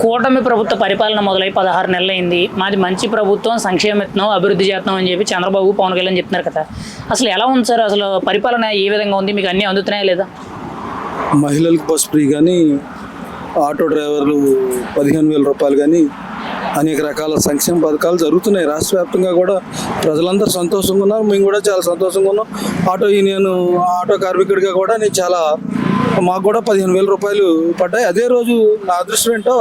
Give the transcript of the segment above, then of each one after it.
కూటమి ప్రభుత్వ పరిపాలన మొదలై 16 నెలలైంది. మాది మంచి ప్రభుత్వం, సంక్షేమయత్నం, అభివృద్ధి చేస్తున్నాం అని చెప్పి చంద్రబాబు, పవన్ కళ్యాణ్ చెప్తున్నారు కదా. అసలు ఎలా ఉంది సార్? అసలు పరిపాలన ఏ విధంగా ఉంది? మీకు అన్నీ అందుతున్నాయా లేదా? మహిళలకు బస్ ఫ్రీ కానీ, ఆటో డ్రైవర్లు 15,000 రూపాయలు కానీ, అనేక రకాల సంక్షేమ పథకాలు జరుగుతున్నాయి. రాష్ట్ర వ్యాప్తంగా కూడా ప్రజలందరూ సంతోషంగా ఉన్నారు. మేము కూడా చాలా సంతోషంగా ఉన్నాం. ఆటో కార్మికుడిగా కూడా మాకు కూడా 15,000 రూపాయలు పడ్డాయి. అదే రోజు నా అదృష్టం ఏంటో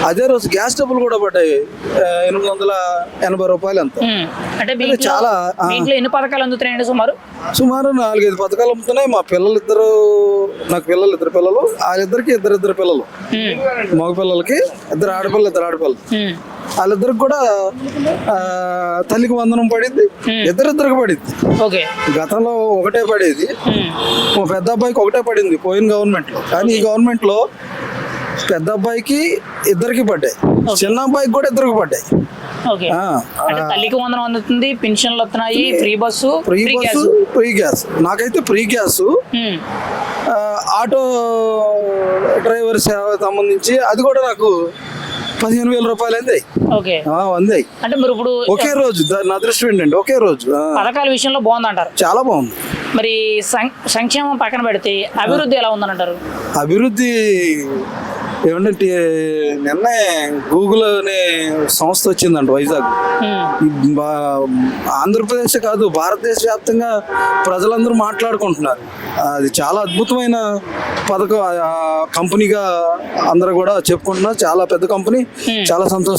అదే రోజు గ్యాస్ డబ్బులు కూడా పడ్డాయి, 880 రూపాయలు అంత. అంటే చాలా ఎన్ని పథకాలు అందుతున్నాయండి? సుమారు 4-5 పథకాలు అమ్ముతున్నాయి. మా పిల్లలు నాకు ఇద్దరు పిల్లలు, వాళ్ళిద్దరికి ఇద్దరు పిల్లలు, మగ పిల్లలకి ఇద్దరు ఆడపిల్లలు. వాళ్ళిద్దరికి కూడా తల్లికి వందనం పడింది, ఇద్దరికి పడింది. గతంలో ఒకటే పడేది, మా పెద్ద అబ్బాయికి ఒకటే పడింది పోయిన గవర్నమెంట్ లో. కానీ ఈ గవర్నమెంట్ లో పెద్ద అబ్బాయికి ఇద్దరికి పడ్డాయి, చిన్న అబ్బాయికి కూడా ఇద్దరికి పడ్డాయి. తల్లికి వందనం అందుతుంది, పెన్షన్లు వస్తున్నాయి, ఫ్రీ గ్యాస్. నాకైతే ఫ్రీ గ్యాస్, ఆటో డ్రైవర్ సేవ సంబంధించి అది కూడా నాకు 15,000 రూపాయలు అంది. అంటే మీరు ఇప్పుడు ఒకే రోజు, నా అదృష్టం ఏంటంటే ఒకే రోజు. పథకాల విషయంలో బాగుందంటారు? చాలా బాగుంది. మరి సంక్షేమం పక్కన పెడితే అభివృద్ధి ఎలా ఉందంటారు? అభివృద్ధి ఏమంటే నిన్న గూగుల్ అనే సంస్థ వచ్చిందంట వైజాగ్. ఆంధ్రప్రదేశ్ కాదు, భారతదేశ వ్యాప్తంగా ప్రజలందరూ మాట్లాడుకుంటున్నారు. అది చాలా అద్భుతమైన పథకం, కంపెనీగా అందరూ కూడా చెప్పుకుంటున్నారు. చాలా పెద్ద కంపెనీ, చాలా సంతోషం.